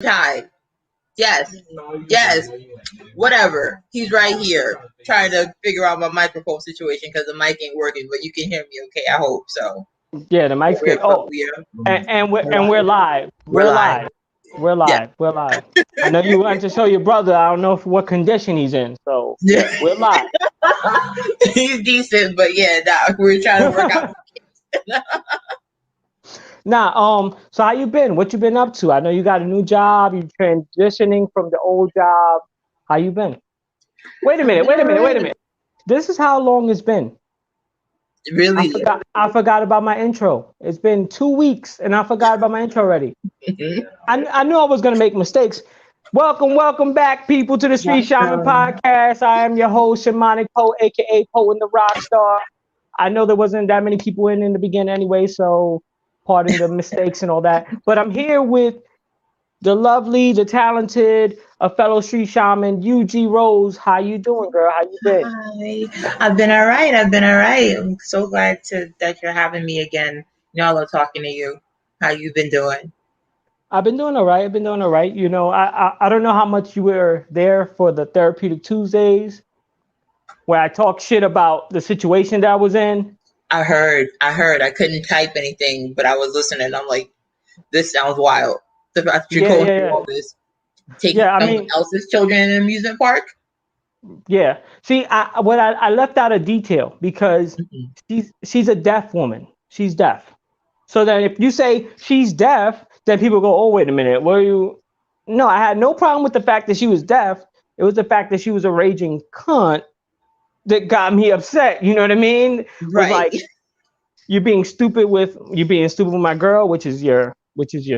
Tide. Yes. Yes. Whatever. He's right here trying to figure out my microphone situation because the mic ain't working, but you can hear me okay. I hope so. Yeah, the mic's good. Oh, and we're live. We're We're live. live. We're Yeah. live. We're live. I know you want to show your brother. I don't know what condition he's in. So yeah, we're live. He's decent, but yeah, nah, we're trying to work out. Nah, so how you been? What you been up to? I know you got a new job. You transitioning from the old job. How you been? Wait a minute. This is how long it's been. Really? I forgot about my intro. It's been 2 weeks and I forgot about my intro already. I knew I was gonna make mistakes. Welcome back, people, to the Street Shaman podcast. I am your host, Shamanic Poe, aka Poe and the Rock Star. I know there wasn't that many people in the beginning anyway, so pardon the mistakes and all that. But I'm here with the lovely, the talented, a fellow street shaman, UG Rose. How you doing, girl? How you been? Hi. I've been all right. I'm so glad that you're having me again. Y'all are talking to you. How you been doing? I've been doing all right. You know, I don't know how much you were there for the Therapeutic Tuesdays, where I talk shit about the situation that I was in. I heard. I couldn't type anything, but I was listening. I'm like, this sounds wild. The fact that you're going through all this, taking someone else's children in an amusement park. Yeah. See, I left out a detail because she's a deaf woman. She's deaf. So then if you say she's deaf, then people go, oh, wait a minute. Were you? No, I had no problem with the fact that she was deaf. It was the fact that she was a raging cunt that got me upset. You know what I mean? Right. Like, you're being stupid with my girl, which is your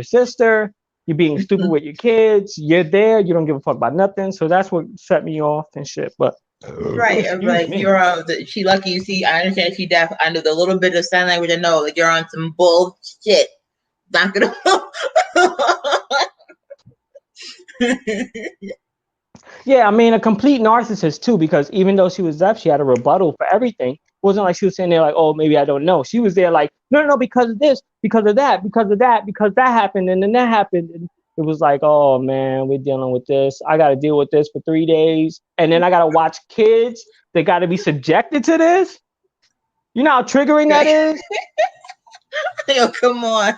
sister. You're being stupid with your kids. You're there. You don't give a fuck about nothing. So that's what set me off and shit. But right, I'm like, you're she lucky. You see, I understand she deaf. I know the little bit of sign language. I know, like, you're on some bullshit. Not gonna. Yeah, I mean, a complete narcissist too, because even though she was deaf, she had a rebuttal for everything. It wasn't like she was sitting there like, oh, maybe I don't know. She was there like, no, because of this, because of that, because that happened, and then that happened. And it was like, oh man, we're dealing with this. I got to deal with this for 3 days, and then I got to watch kids. They got to be subjected to this. You know how triggering that is? Yo, come on.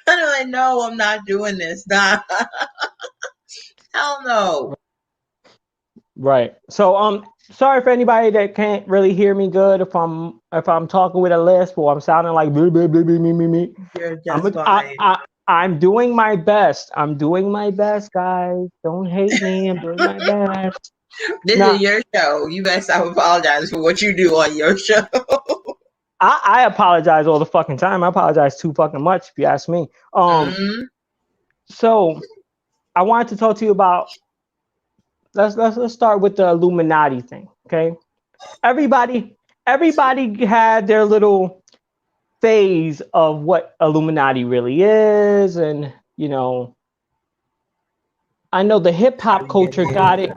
I know I'm not doing this. Nah. Hell no. Right. So sorry for anybody that can't really hear me good if I'm talking with a lisp or I'm sounding like me. You're just fine. I'm doing my best. Guys. Don't hate me. I'm doing my best. This is your show. You better stop apologizing for what you do on your show. I apologize all the fucking time. I apologize too fucking much if you ask me. So I wanted to talk to you about let's start with the Illuminati thing, okay? Everybody had their little phase of what Illuminati really is, and you know, I know the hip hop culture got it.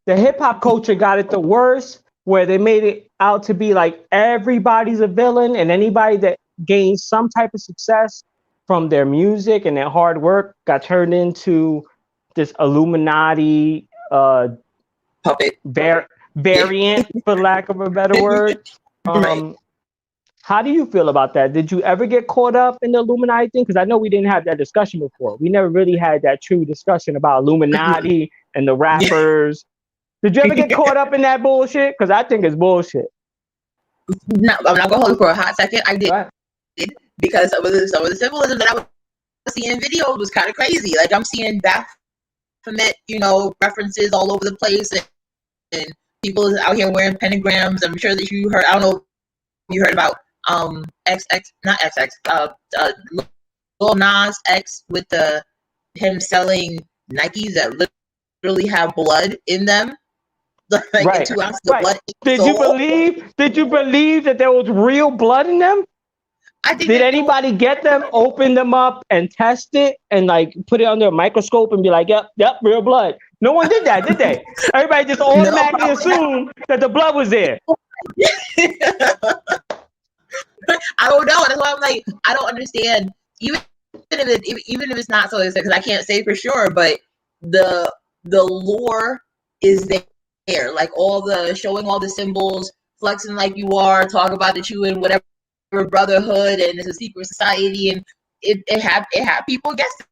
The hip hop culture got it the worst, where they made it out to be like everybody's a villain, and anybody that gains some type of success from their music and their hard work got turned into this Illuminati puppet variant, for lack of a better word. Right. How do you feel about that? Did you ever get caught up in the Illuminati thing? Because I know we didn't have that discussion before. We never really had that true discussion about Illuminati and the rappers. Did you ever get caught up in that bullshit? Because I think it's bullshit. No, I'm not gonna hold it for a hot second. I did, because some of the symbolism that I was seeing in videos was kind of crazy. Like, I'm seeing Baphomet, references all over the place, and people out here wearing pentagrams. I'm sure that you heard. I don't know if you heard about Lil Nas X with him selling Nikes that literally have blood in them. Like 2 ounces of blood. Did you believe that there was real blood in them? Did anybody get them, open them up, and test it, and like put it under a microscope and be like, yep, real blood? No one did that, did they? Everybody just automatically assumed that the blood was there. I don't know. That's why I'm like, I don't understand. Even even if it's not so, because I can't say for sure, but the lore is there. Like all the showing all the symbols, flexing like you are, talk about that you in whatever brotherhood and it's a secret society, and it had people guessing,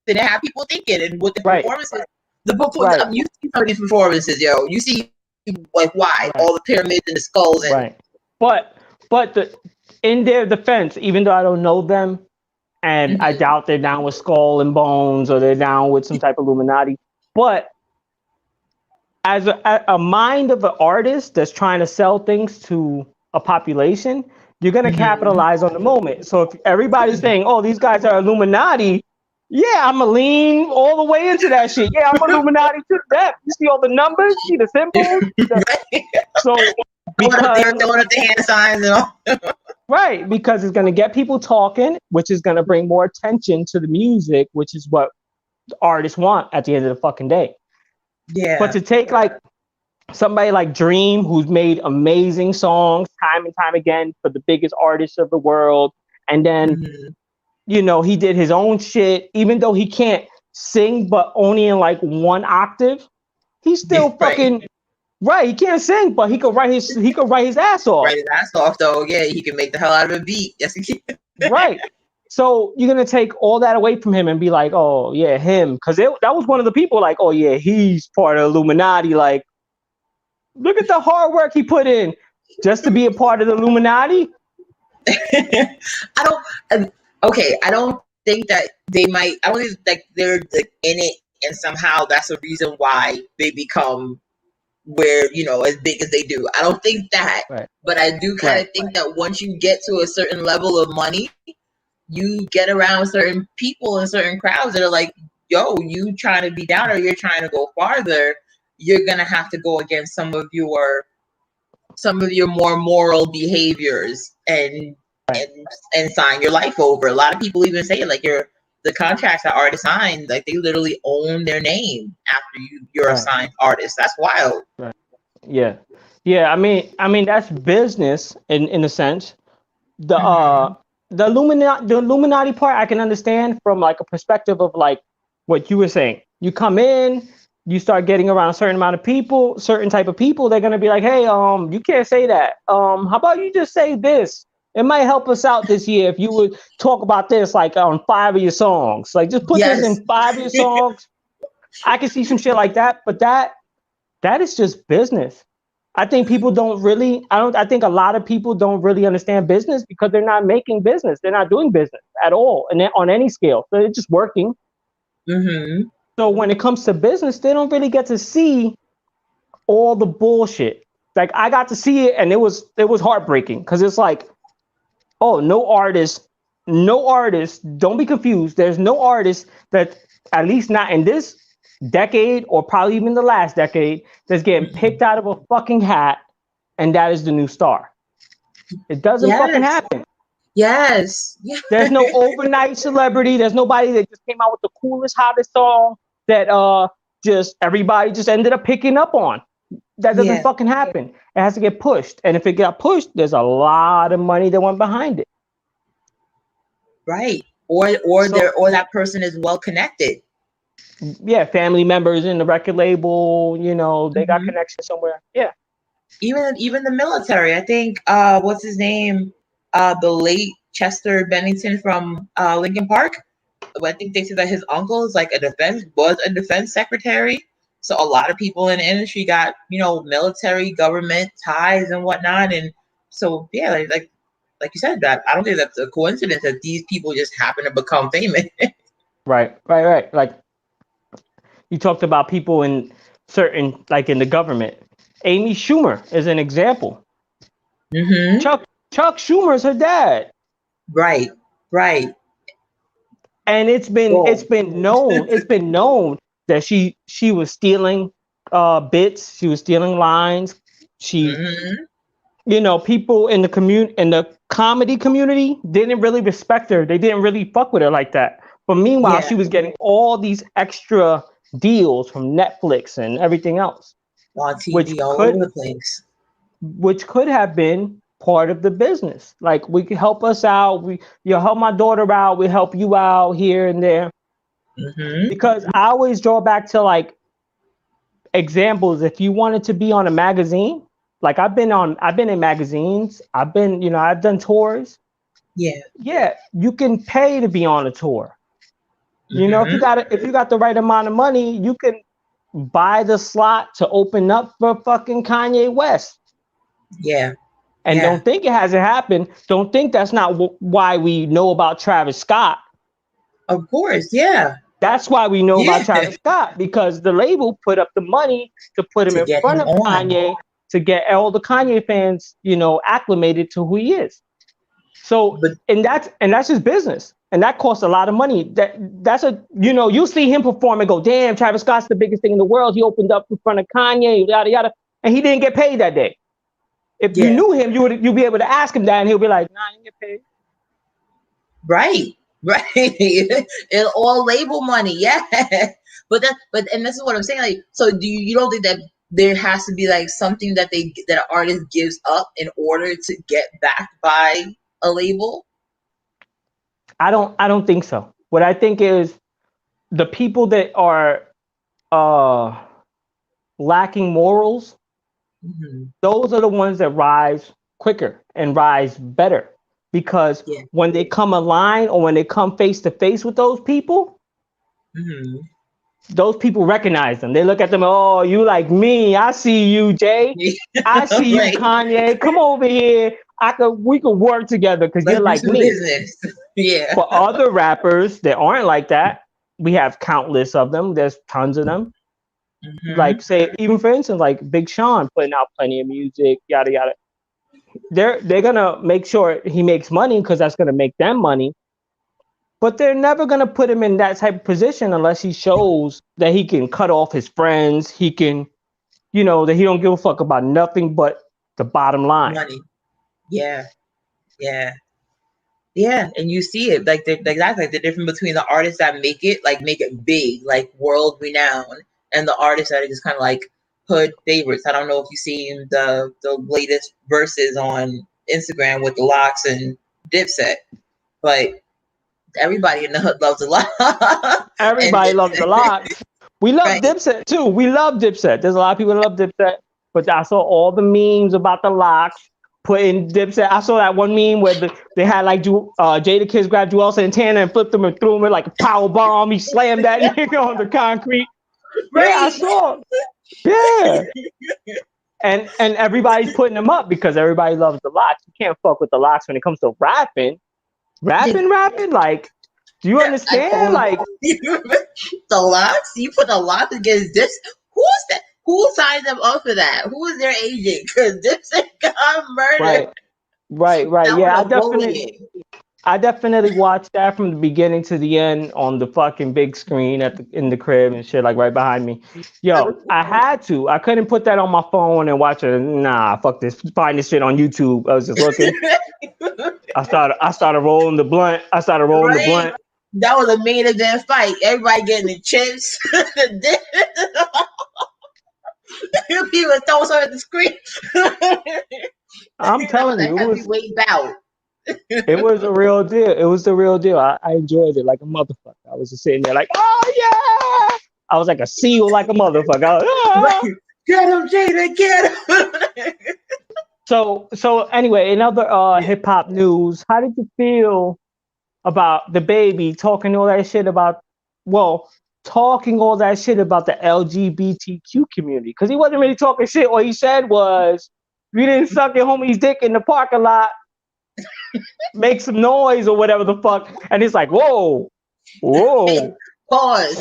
and it had people thinking, and with the performances, I'm used to some of these performances, yo. You see like why all the pyramids and the skulls and but in their defense, even though I don't know them, and I doubt they're down with Skull and Bones or they're down with some type of Illuminati, but as a mind of an artist that's trying to sell things to a population, you're going to capitalize on the moment. So if everybody's saying, oh, these guys are Illuminati, yeah, I'm going to lean all the way into that shit. Yeah, I'm Illuminati to that. You see all the numbers, see the symbols. So because they're throwing up the hand signs and all. Right, because it's going to get people talking, which is going to bring more attention to the music, which is what artists want at the end of the fucking day. Yeah. But to take like somebody like Dream, who's made amazing songs time and time again for the biggest artists of the world, and then you know, he did his own shit, even though he can't sing but only in like one octave, he's still fucking right. He can't sing, but he could write his ass off. Write his ass off though. Yeah, he can make the hell out of a beat. Yes, he can. Right. So you're gonna take all that away from him and be like, oh yeah, him, because that was one of the people like, oh yeah, he's part of Illuminati. Like, look at the hard work he put in just to be a part of the Illuminati. I don't think that they might. I don't think that they're in it, and somehow that's the reason why they become where, you know, as big as they do. I don't think that, but I do kind of think that once you get to a certain level of money, you get around certain people and certain crowds that are like, yo, you trying to be down or you're trying to go farther, you're gonna have to go against some of your more moral behaviors and sign your life over. A lot of people even say like the contracts that artists sign, like they literally own their name after you're a signed artist. That's wild. Yeah. I mean that's business in a sense. The Illuminati part I can understand from like a perspective of like what you were saying. You come in, you start getting around a certain amount of people, certain type of people, they're gonna be like, hey, you can't say that. How about you just say this? It might help us out this year if you would talk about this like on 5 of your songs. Like just put this in 5 of your songs. I can see some shit like that, but that is just business. I think people don't really. I think a lot of people don't really understand business because they're not making business. They're not doing business at all, and on any scale. So they're just working. So when it comes to business, they don't really get to see all the bullshit. Like I got to see it, and it was heartbreaking because it's like, oh, no artist. Don't be confused. There's no artist that, at least not in this decade or probably even the last decade, that's getting picked out of a fucking hat and that is the new star. It doesn't fucking happen. There's no overnight celebrity. There's nobody that just came out with the coolest, hottest song that just everybody just ended up picking up on. That doesn't fucking happen. It has to get pushed, and if it got pushed, there's a lot of money that went behind it. Right, or that person is well connected. Yeah, family members in the record label, you know, they got connections somewhere. Yeah. Even the military. I think what's his name? The late Chester Bennington from Linkin Park. I think they said that his uncle is like was a defense secretary. So a lot of people in the industry got, you know, military government ties and whatnot. And so yeah, like you said, that I don't think that's a coincidence that these people just happen to become famous. Right. Like you talked about people in certain, like in the government. Amy Schumer is an example. Chuck Schumer's her dad. Right. And it's been known that she was stealing bits, she was stealing lines. She you know, people in the comedy community didn't really respect her. They didn't really fuck with her like that. But meanwhile, she was getting all these extra deals from Netflix and everything else. On TV all over the place. Which could have been part of the business. Like, we can help us out. You help my daughter out. We help you out here and there. Mm-hmm. Because I always draw back to like examples. If you wanted to be on a magazine, like I've been in magazines. I've done tours. Yeah, you can pay to be on a tour. Mm-hmm. If you got the right amount of money, you can buy the slot to open up for fucking Kanye West. Yeah. And Yeah. don't think it hasn't happened. Don't think that's not why we know about Travis Scott. Of course. Yeah. That's why we know about Yeah. Travis Scott, because the label put up the money to put him To in get front him of on. Kanye, to get all the Kanye fans, acclimated to who he is. So, But and that's his business, and that costs a lot of money. You see him perform and go, damn, Travis Scott's the biggest thing in the world. He opened up in front of Kanye, yada yada, and he didn't get paid that day. If you knew him, you'd be able to ask him that, and he'll be like, nah, I didn't get paid. Right. It's all label money. Yeah. But this is what I'm saying. Like, so you don't think that there has to be like something that an artist gives up in order to get backed by a label? I don't think so. What I think is the people that are lacking morals, Mm-hmm. those are the ones that rise quicker and rise better. Because when they come aligned, or when they come face to face with those people, Mm-hmm. those people recognize them. They look at them, oh, you like me. I see you, Jay. I see you, Right. Kanye. Come over here. We could work together because you're Let's do like some me. business. Yeah. For other rappers that aren't like that, we have countless of them. There's tons of them. Mm-hmm. Like, say, even for instance, like Big Sean putting out plenty of music, yada yada. They're gonna make sure he makes money because that's gonna make them money. But they're never gonna put him in that type of position unless he shows that he can cut off his friends. He can, that he don't give a fuck about nothing but the bottom line. Money. Yeah. Yeah. Yeah, and you see it like that's like the difference between the artists that make it big, like world renowned, and the artists that are just kind of like hood favorites. I don't know if you've seen the latest verses on Instagram with the Locks and Dipset, but everybody in the hood loves a lot. Everybody loves the Locks. We love Right. Dipset too. We love Dipset. There's a lot of people that love Dipset, but I saw all the memes about the Locks putting Dipset. I saw that one meme where they had like Jada Kids grabbed Joel Santana and flipped him and threw him in like a power bomb. He slammed that nigga on the concrete. Right. Yeah, I saw. Yeah. And everybody's putting them up because everybody loves the Locks. You can't fuck with the Locks when it comes to rapping. Like, do you understand? Like, the Locks? You put the Locks against this? Who's that? Who signed them up for that? Who is their agent? Because Dipset got murdered. Right. Yeah, I definitely watched that from the beginning to the end on the fucking big screen in the crib and shit, like right behind me. Yo, I had to. I couldn't put that on my phone and watch it. Nah, fuck this. Find this shit on YouTube. I was just looking. I started rolling the blunt. That was a main event fight. Everybody getting the chips. People throw something at the screen. I'm telling you, heavyweight bout. It was a real deal. It was the real deal. I enjoyed it like a motherfucker. I was just sitting there like, oh yeah. I was like a seal like a motherfucker. Right. Get him, Jada, get him. So anyway, in other hip hop news, how did you feel about the baby talking all that shit about the LGBTQ community? Because he wasn't really talking shit. What he said was, if you didn't suck your homie's dick in the parking lot, make some noise or whatever the fuck. And it's like, whoa. Pause.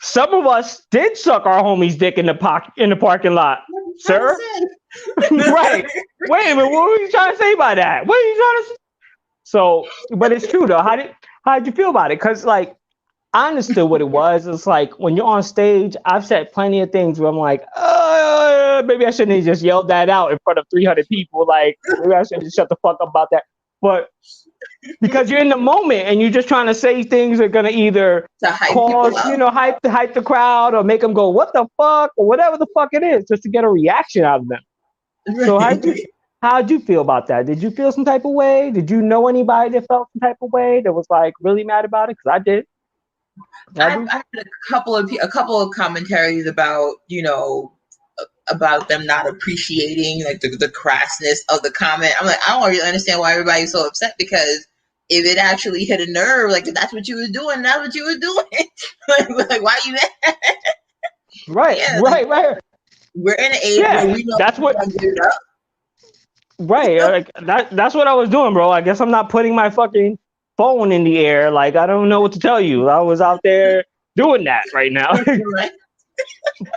Some of us did suck our homie's dick in the parking lot, sir. Right. Wait a minute. What were you trying to say by that? What are you trying to say? So, but it's true though. How did you feel about it? Because like, I understood what it was. It's like when you're on stage, I've said plenty of things where I'm like, maybe I shouldn't have just yelled that out in front of 300 people. Like, maybe I should just shut the fuck up about that. But because you're in the moment and you're just trying to say things that are gonna either cause, hype the crowd or make them go, what the fuck, or whatever the fuck it is, just to get a reaction out of them. So How'd you feel about that? Did you feel some type of way? Did you know anybody that felt some type of way that was like really mad about it? Because I did. I've had a couple of commentaries about, you know, about them not appreciating like the crassness of the comment. I'm like, I don't really understand why everybody's so upset, because if it actually hit a nerve, like if that's what you was doing, that's what you was doing. like why you mad? Right, Yeah, right, right. We're in an age where we know that's what. Give it up. Right, like that's what I was doing, bro. I guess I'm not putting my fucking phone in the air. Like I don't know what to tell you. I was out there doing that right now. Right.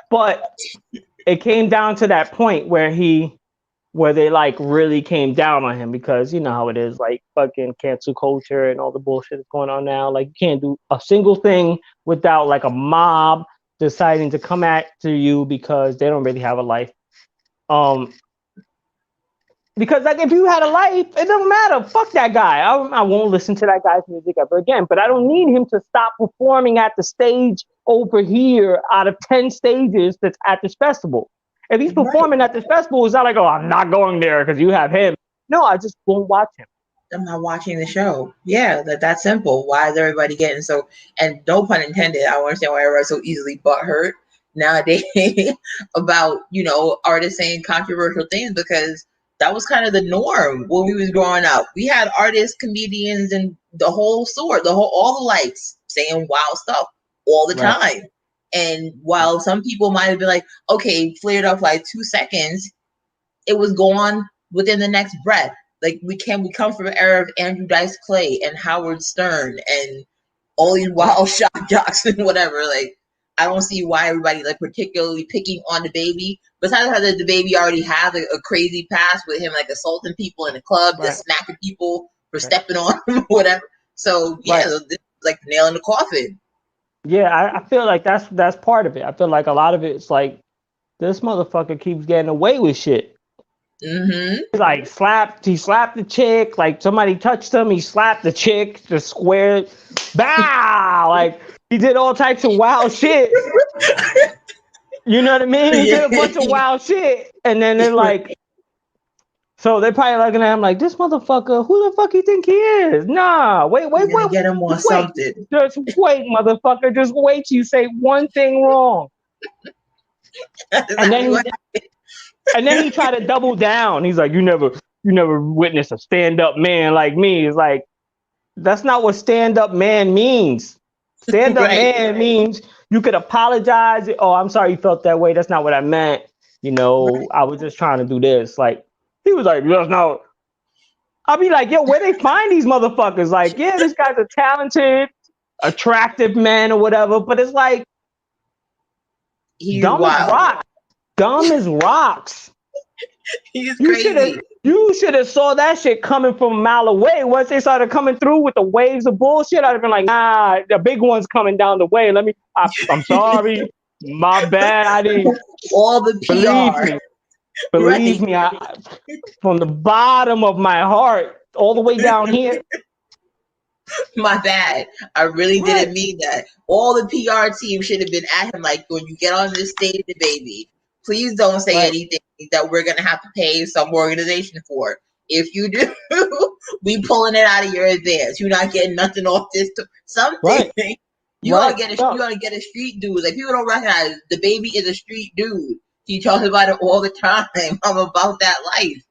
But it came down to that point where they like really came down on him, because you know how it is, like fucking cancel culture and all the bullshit that's going on now. Like you can't do a single thing without like a mob deciding to come after you because they don't really have a life. Because like if you had a life, it doesn't matter. Fuck that guy. I won't listen to that guy's music ever again. But I don't need him to stop performing at the stage over here out of 10 stages that's at this festival. If he's performing at this festival, it's not like, oh, I'm not going there because you have him. No, I just won't watch him. I'm not watching the show. Yeah, that's simple. Why is everybody getting so, and no pun intended, I don't understand why everybody's so easily butthurt nowadays about, you know, artists saying controversial things, because that was kind of the norm when we was growing up. We had artists, comedians, and the whole sort, all the likes saying wild stuff all the time. And while some people might have been like, okay, flared up like 2 seconds, it was gone within the next breath. Like we come from an era of Andrew Dice Clay and Howard Stern and all these wild shock jocks and whatever. Like I don't see why everybody like particularly picking on the baby. Besides how the baby already had a crazy past with him like assaulting people in the club, just smacking people for stepping on him, whatever. So yeah, this is like the nail in the coffin. Yeah, I feel like that's part of it. I feel like a lot of it's like this motherfucker keeps getting away with shit. Mm-hmm. Like he slapped the chick, like somebody touched him, he slapped the chick, the square, bow, like he did all types of wild shit. You know what I mean? He did a bunch of wild shit, and then they're like, so they're probably looking at him like, this motherfucker, who the fuck you think he is? Nah, wait, get him on something. Just wait, motherfucker, just wait till you say one thing wrong, and then he tried to double down. He's like, you never witnessed a stand-up man like me. It's like, that's not what stand-up man means. Stand-up man means you could apologize. Oh, I'm sorry you felt that way. That's not what I meant. You know, I was just trying to do this. Like, he was like, that's not. I'll be like, yo, where they find these motherfuckers? Like, yeah, this guy's a talented, attractive man or whatever, but it's like, dumb as rocks. Dumb as rocks. He's crazy. You should have saw that shit coming from a mile away. Once they started coming through with the waves of bullshit, I'd have been like, nah, the big one's coming down the way. I'm sorry. My bad. I didn't. All the PR. Believe me, from the bottom of my heart, all the way down here. My bad. I really didn't mean that. All the PR team should have been at him like, when you get on this stage, baby, please don't say anything that we're going to have to pay some organization for. If you do, we pulling it out of your advance. You're not getting nothing off this. Something. You gotta get a street dude. Like, people don't recognize the baby is a street dude. He talks about it all the time. I'm about that life.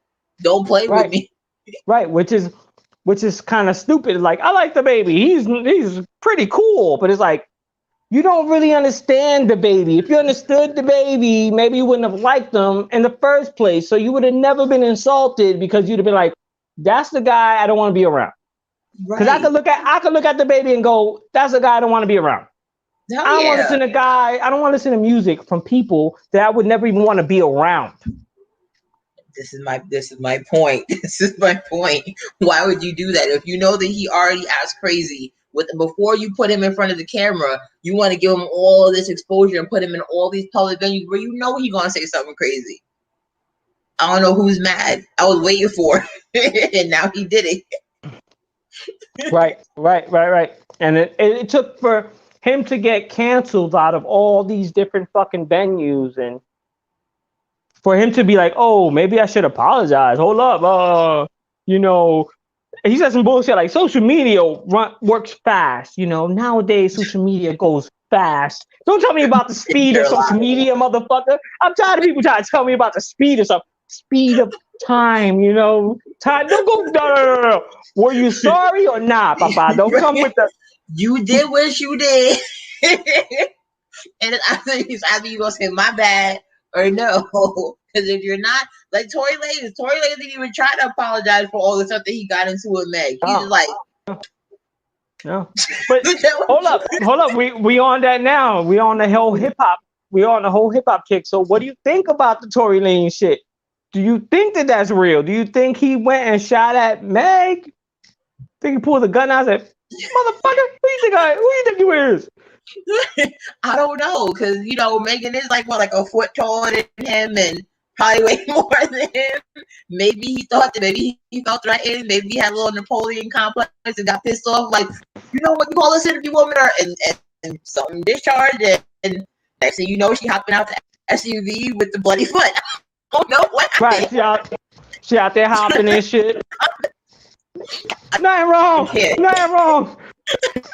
Don't play with me. Right, which is kind of stupid. Like, I like the baby. He's pretty cool, but it's like, you don't really understand the baby. If you understood the baby, maybe you wouldn't have liked them in the first place. So you would have never been insulted, because you'd have been like, that's the guy I don't want to be around. Because I could look at the baby and go, that's the guy I don't want to be around. I don't want to listen to I don't want to listen to music from people that I would never even want to be around. This is my point. This is my point. Why would you do that? If you know that he already acts crazy, before you put him in front of the camera, you want to give him all this exposure and put him in all these public venues where you know he's gonna say something crazy. I don't know who's mad. I was waiting for it, and now he did it. Right. And it took for him to get canceled out of all these different fucking venues, and for him to be like, oh, maybe I should apologize. Hold up, you know, he said some bullshit like social media works fast. You know, nowadays social media goes fast. Don't tell me about the speed of social media, motherfucker. I'm tired of people trying to tell me about the speed of stuff. Speed of time, you know. Time. Don't go. No. Were you sorry or not, Papa? Don't come with the. You did what you did. And either you gonna say my bad or no. Because if you're not, like Tory Lanez didn't even try to apologize for all the stuff that he got into with Meg. He's just like, no. But hold up. We on that now. We on the whole hip hop. We on the whole hip hop kick. So what do you think about the Tory Lanez shit? Do you think that that's real? Do you think he went and shot at Meg? Think he pulled a gun out and said, "Motherfucker, who you think you is?" I don't know, because you know Megan is like a foot taller than him and probably way more than him. Maybe he thought that maybe he felt threatened. Maybe he had a little Napoleon complex and got pissed off. Like, you know what you call this interview woman, and something discharged, and next thing you know, she hopping out the SUV with the bloody foot. I don't know what happened. Right, she out there hopping and shit. Nothing wrong.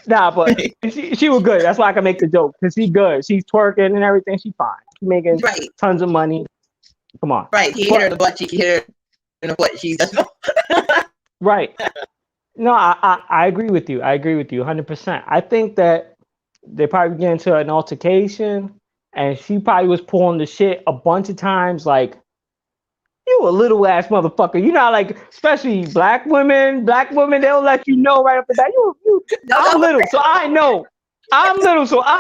Nah, but she was good. That's why I can make the joke, because she's good. She's twerking and everything. She's fine. She's making tons of money. Come on. Right. He hit her in the butt cheek. He hit her in the butt cheek. Right. No, I agree with you. I agree with you 100%. I think that they probably get into an altercation, and she probably was pulling the shit a bunch of times, like, you a little ass motherfucker. You know, like, especially black women, they'll let you know right off the bat. I'm little, so I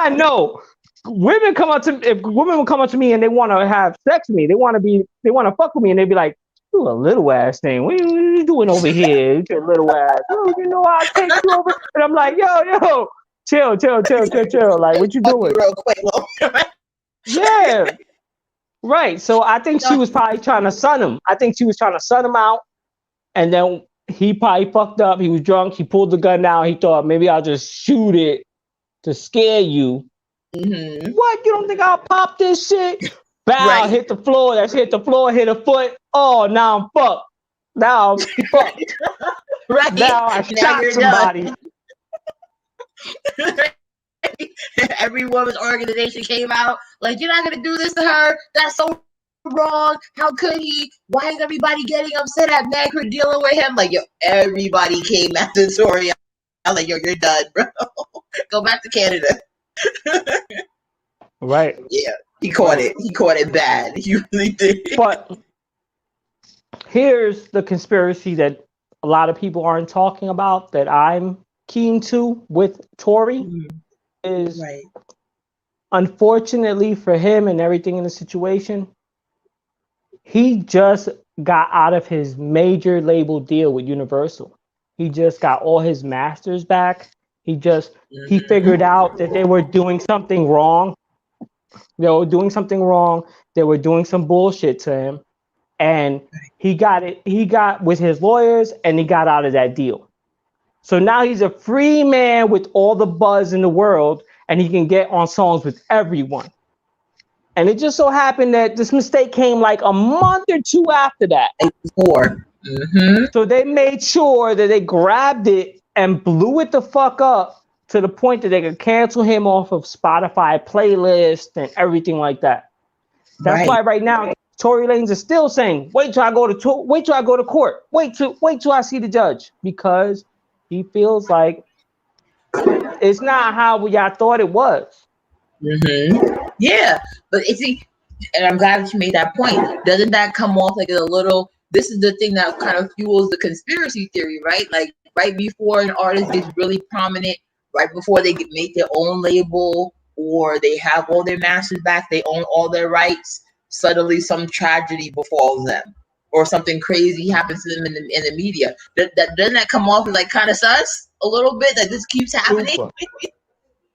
know. Women come up to if women will come up to me and they want to have sex with me, they want to fuck with me, and they be like, "You a little ass thing. What are you doing over here? You little ass. Oh, you know I'll take you over." And I'm like, yo, chill. Like, what you doing? Real quick, yeah. Right. So I think she was probably trying to sun him. I think she was trying to sun him out, and then he probably fucked up. He was drunk. He pulled the gun out. He thought, maybe I'll just shoot it to scare you. Mm-hmm. What? You don't think I'll pop this shit? Bow, hit the floor. That's hit the floor, hit a foot. Oh, now I'm fucked. Now I'm fucked. Right. Now I shot somebody. Every woman's organization came out like, you're not gonna do this to her. That's so wrong. How could he? Why is everybody getting upset at Meg for dealing with him? Like, yo, everybody came after Tory. I'm like, yo, you're done, bro. Go back to Canada. Right. Yeah, he caught it. He caught it bad. He really did. But here's the conspiracy that a lot of people aren't talking about that I'm keen to with Tory. Is unfortunately for him and everything in the situation, he just got out of his major label deal with Universal. He just got all his masters back. He figured out that they were doing something wrong. They were doing some bullshit to him, and he got with his lawyers, and he got out of that deal. So now he's a free man with all the buzz in the world, and he can get on songs with everyone. And it just so happened that this mistake came like a month or two after that. So they made sure that they grabbed it and blew it the fuck up to the point that they could cancel him off of Spotify playlist and everything like that. That's why right now Tory Lanez is still saying, wait till I go to court. Wait till I see the judge, because he feels like it's not how y'all thought it was. Yeah, but and I'm glad that you made that point. Doesn't that come off like a little? This is the thing that kind of fuels the conspiracy theory, right? Like right before an artist gets really prominent, right before they make their own label or they have all their masters back, they own all their rights. Suddenly, some tragedy befalls them, or something crazy happens to them in the media. Doesn't that come off as like kind of sus a little bit? That this keeps happening.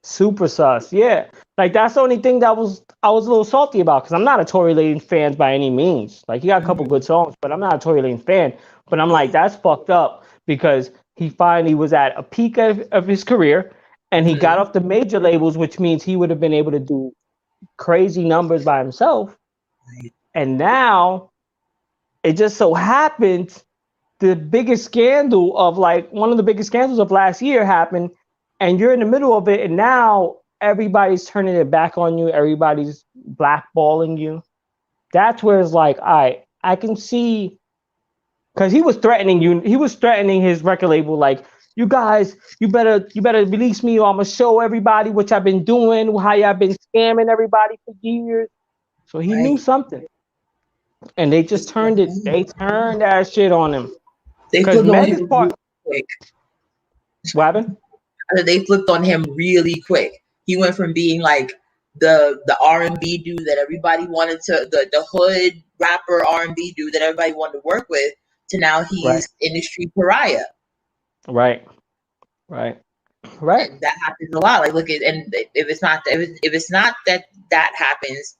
Super sus, yeah. Like that's the only thing that I was a little salty about, because I'm not a Tory Lanez fan by any means. Like he got a couple good songs, but I'm not a Tory Lanez fan. But I'm like, that's fucked up, because he finally was at a peak of his career, and he got off the major labels, which means he would have been able to do crazy numbers by himself. And now it just so happens the biggest scandal of like one of the biggest scandals of last year happened, and you're in the middle of it, and now everybody's turning it back on you, everybody's blackballing you. That's where it's like, all right, I can see, because he was threatening you, he was threatening his record label, like, you guys, you better release me, or I'm gonna show everybody what y'all been doing, how y'all been scamming everybody for years. So he knew something, and they just turned it. They turned that shit on him. They Because flipped on Meg is him part. really quick. What happened? They flipped on him really quick. He went from being like the R&B dude that everybody wanted to, the hood rapper R&B dude that everybody wanted to work with, to now he's industry pariah. Right. And that happens a lot. Like, look at, and if it's not that happens,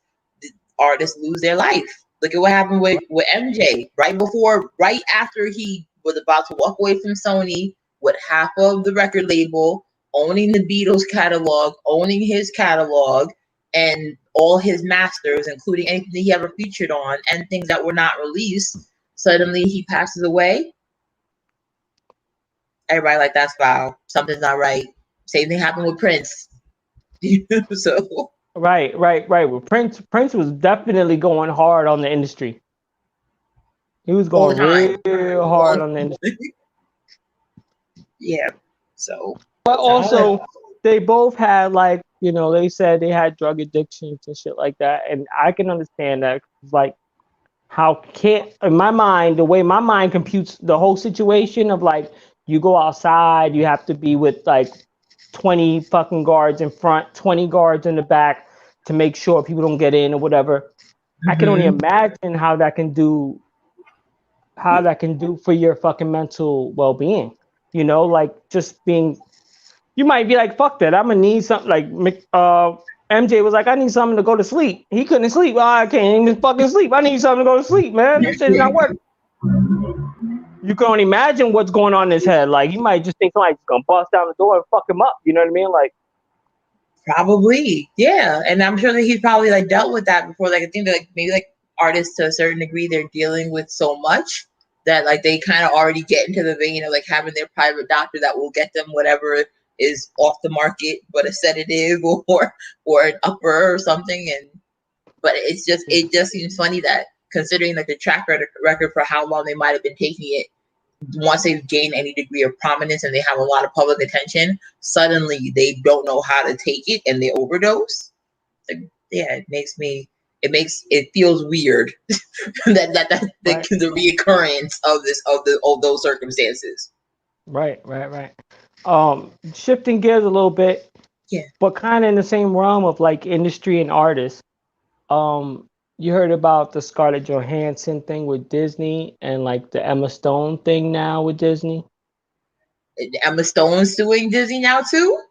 artists lose their life. Look at what happened with MJ right after he was about to walk away from Sony with half of the record label, owning the Beatles catalog, owning his catalog, and all his masters, including anything he ever featured on and things that were not released. Suddenly he passes away. Everybody like, that's foul. Something's not right. Same thing happened with Prince. So Right. Well, Prince was definitely going hard on the industry. He was going real hard on the industry. Yeah. So, but also they both had, like, they said they had drug addictions and shit like that, and I can understand that. Like, how can't, in my mind, the way my mind computes the whole situation of, like, you go outside, you have to be with like 20 fucking guards in front, 20 guards in the back to make sure people don't get in or whatever. Mm-hmm. I can only imagine how that can do for your fucking mental well-being. Like, just being, you might be like, fuck that, I'm gonna need something. Like, MJ was like, I need something to go to sleep. He couldn't sleep. Oh, I can't even fucking sleep. I need something to go to sleep, man. This shit's not working. You can only imagine what's going on in his head. Like, you might just think somebody's gonna bust down the door and fuck him up. You know what I mean? Like, probably, yeah. And I'm sure that he's probably like dealt with that before. Like, I think that, like, maybe like artists to a certain degree, they're dealing with so much that like they kind of already get into the vein of like having their private doctor that will get them whatever is off the market, but a sedative or an upper or something. But it just seems funny that, considering like the track record for how long they might have been taking it, once they've gained any degree of prominence and they have a lot of public attention, suddenly they don't know how to take it and they overdose. Like, yeah, it feels weird that the reoccurrence of those circumstances. Right. Shifting gears a little bit, but kind of in the same realm of like industry and artists. You heard about the Scarlett Johansson thing with Disney and like the Emma Stone thing now with Disney? Emma Stone's suing Disney now too?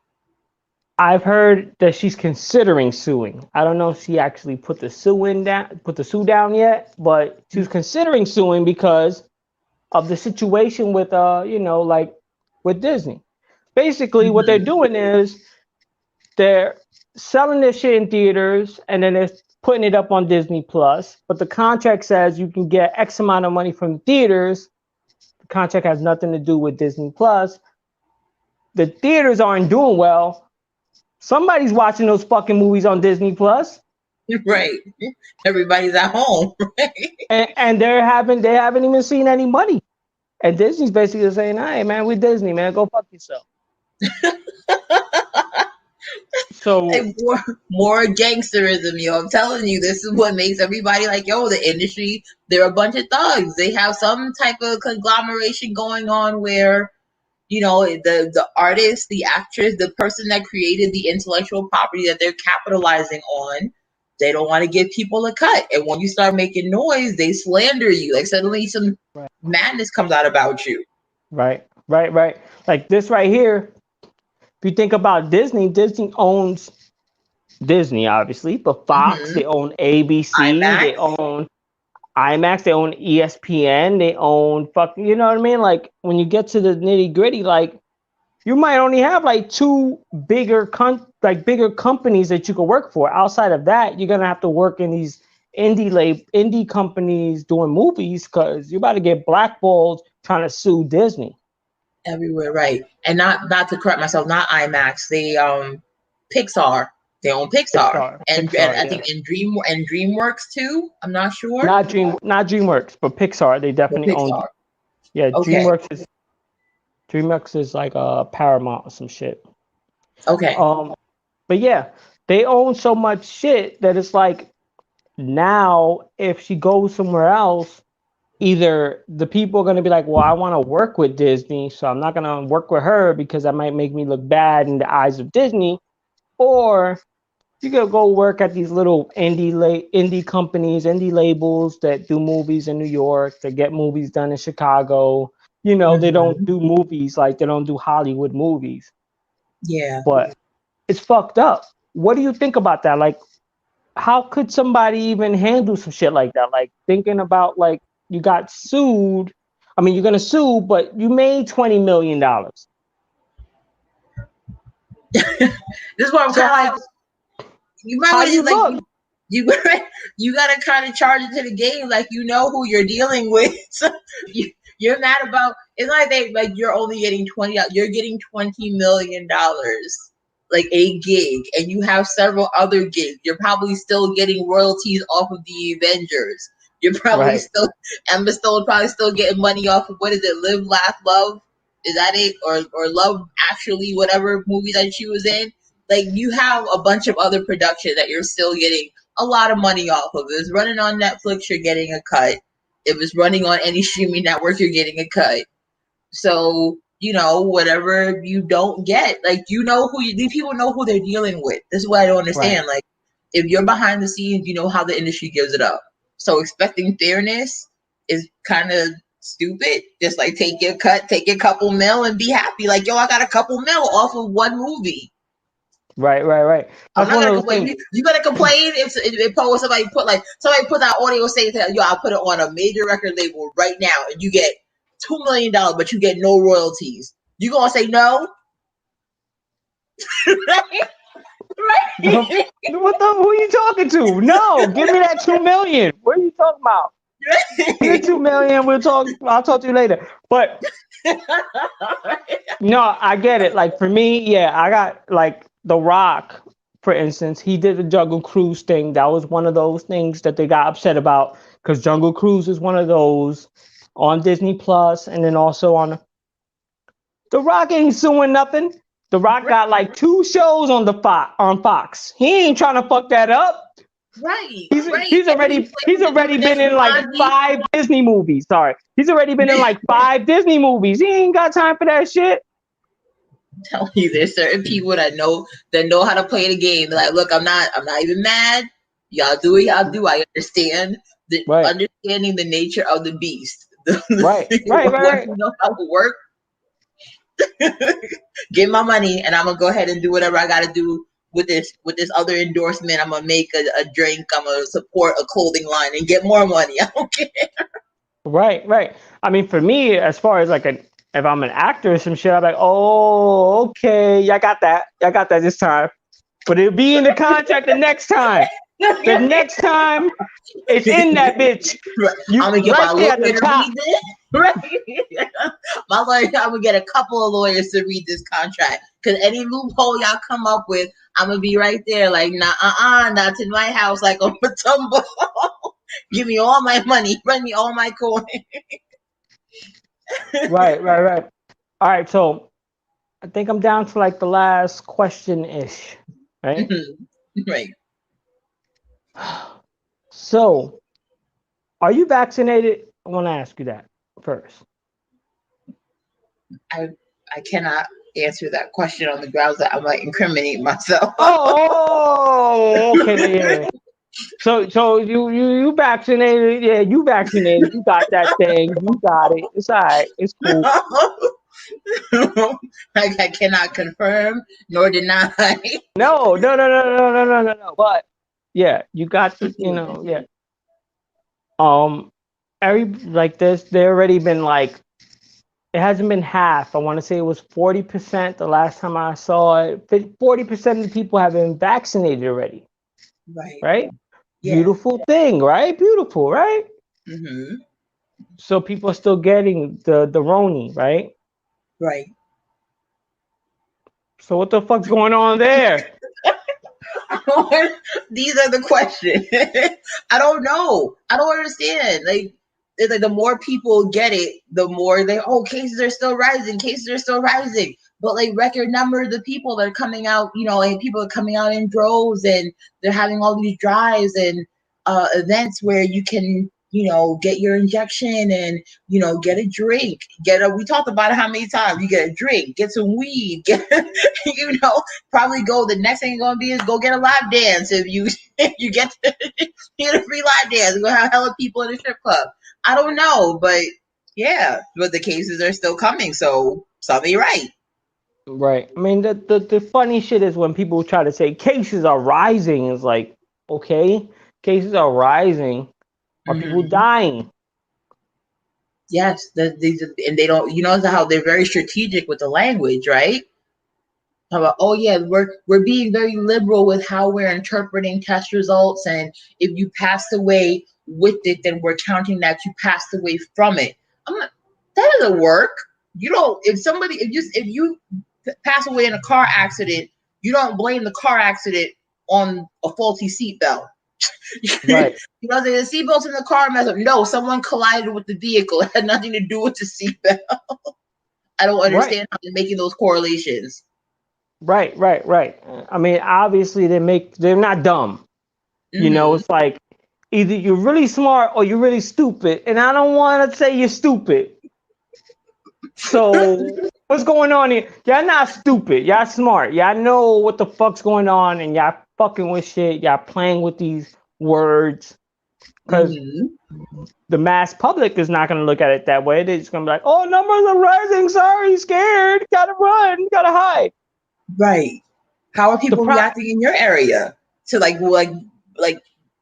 I've heard that she's considering suing. I don't know if she actually put the sue down yet, but she was considering suing because of the situation with like with Disney. Basically, what they're doing is they're selling their shit in theaters and then they're putting it up on Disney Plus, but the contract says you can get X amount of money from theaters. The contract has nothing to do with Disney Plus. The theaters aren't doing well. Somebody's watching those fucking movies on Disney Plus. Right. Everybody's at home. Right? And they haven't even seen any money. And Disney's basically saying, hey man, we're Disney, man, go fuck yourself. So like more gangsterism, yo. I'm telling you, this is what makes everybody like, yo, the industry, they're a bunch of thugs. They have some type of conglomeration going on where, the artist, the actress, the person that created the intellectual property that they're capitalizing on, they don't want to give people a cut. And when you start making noise, they slander you. Like, suddenly some madness comes out about you. Right. Like this right here. If you think about Disney owns Disney, obviously, but Fox, they own ABC, IMAX. They own IMAX, they own ESPN, they own fucking, you know what I mean? Like, when you get to the nitty gritty, like, you might only have like two bigger companies that you could work for. Outside of that, you're gonna have to work in these indie companies doing movies because you're about to get blackballed trying to sue Disney. Everywhere, right? And not to correct myself, not IMAX. They Pixar. They own Pixar, and I think in DreamWorks too. I'm not sure. Not DreamWorks, but Pixar. They definitely own. Yeah, okay. DreamWorks is like Paramount or some shit. Okay. But yeah, they own so much shit that it's like now if she goes somewhere else, either the people are going to be like, well, I want to work with Disney, so I'm not going to work with her because that might make me look bad in the eyes of Disney, or you could go work at these little indie companies, indie labels that do movies in New York, that get movies done in Chicago. You know, they don't do movies like they don't do Hollywood movies. Yeah. But it's fucked up. What do you think about that? Like, how could somebody even handle some shit like that? Like, thinking about, like, you got sued. I mean, you're going to sue, but you made $20 million. This is what I'm kind of like. You might just like you gotta kind of charge it to the game, like you know who you're dealing with. You're mad about it's like you're only getting you're getting $20 million, like a gig, and you have several other gigs. You're probably still getting royalties off of the Avengers. You're probably still Emma Stone probably still getting money off of what is it, Live, Laugh, Love? Is that it? Or Love Actually, whatever movie that she was in. Like, you have a bunch of other production that you're still getting a lot of money off of. If it's running on Netflix, you're getting a cut. If it's running on any streaming network, you're getting a cut. So, you know, whatever you don't get, like, you know these people know who they're dealing with. This is what I don't understand. Like, if you're behind the scenes, you know how the industry gives it up. So expecting fairness is kind of stupid. Just like take your cut, take your couple mil and be happy. Like, yo, I got a couple mil off of one movie. Right. I'm not gonna complain. You gonna complain if somebody put that audio saying, yo, I'll put it on a major record label right now and you get $2 million, but you get no royalties. You gonna say no? Right? Who are you talking to? No, give me that $2 million. What are you talking about? Give me $2 million. I'll talk to you later. But no, I get it. Like, for me, yeah, I got like The Rock, for instance. He did the Jungle Cruise thing. That was one of those things that they got upset about because Jungle Cruise is one of those on Disney Plus, and then also on The Rock ain't suing nothing. The Rock got like 2 shows on Fox. He ain't trying to fuck that up. Right. He's already been in like 5 Disney movies. Sorry. He's already been in like 5 Disney movies. He ain't got time for that shit. I'm telling you, there's certain people that know how to play the game. They're like, look, I'm not even mad. Y'all do what y'all do. I understand understanding the nature of the beast. Right. You know how to work. Give my money and I'm gonna go ahead and do whatever I gotta do with this other endorsement. I'm gonna make a drink, I'm gonna support a clothing line and get more money. I don't care. Right. I mean, for me, as far as like if I'm an actor or some shit, I'm like, oh, okay, I got that this time. But it'll be in the contract the next time. The next time it's in that bitch. I'm gonna get my lawyer to read this. Right. My lawyer, I'm gonna get a couple of lawyers to read this contract. Cause any loophole y'all come up with, I'm gonna be right there, like, not in my house, like on Matumbo. Give me all my money, run me all my coin. Right. All right, so I think I'm down to like the last question-ish, right? Right. So, are you vaccinated? I want to ask you that first. I cannot answer that question on the grounds that I might incriminate myself. Oh, okay. Yeah. So you vaccinated? Yeah, you vaccinated. You got that thing. You got it. It's all right. It's cool. I cannot confirm nor deny. No. But yeah, you got the, yeah. There already been like, it hasn't been half. I want to say it was 40% the last time I saw it. 40% of the people have been vaccinated already. Right. Right? Beautiful thing, right? Beautiful, right? Mm-hmm. So people are still getting the Roni, right? Right. So what the fuck's going on there? These are the questions. I don't know. I don't understand. Like, it's like the more people get it, the more cases are still rising. Cases are still rising. But like record numbers of people that are coming out, and people are coming out in droves, and they're having all these drives and events where you can, get your injection and get a drink. We talked about it how many times. You get a drink, get some weed, get probably go. The next thing you're gonna be is go get a live dance if you if you get a free live dance. You're gonna have hella people in the strip club. I don't know, but yeah, but the cases are still coming, so something right. Right. I mean, the funny shit is when people try to say cases are rising. It's like, okay, cases are rising. Are people dying? Yes, and they don't. You know how they're very strategic with the language, right? How about, oh yeah, we're being very liberal with how we're interpreting test results, and if you passed away with it, then we're counting that you passed away from it. I'm like, that doesn't work. You don't. If you pass away in a car accident, you don't blame the car accident on a faulty seatbelt. Right. The seatbelt's in the car mess up. No, someone collided with the vehicle. It had nothing to do with the seatbelt. I don't understand how they're making those correlations. Right. I mean, obviously they're not dumb. It's like either you're really smart or you're really stupid, and I don't want to say you're stupid. So what's going on here? Y'all not stupid. Y'all smart. Y'all know what the fuck's going on, and y'all fucking with shit. Y'all playing with these words because the mass public is not going to look at it that way. They're just going to be like, "Oh, numbers are rising. Sorry, scared. Gotta run. Gotta hide." Right. How are people reacting in your area to like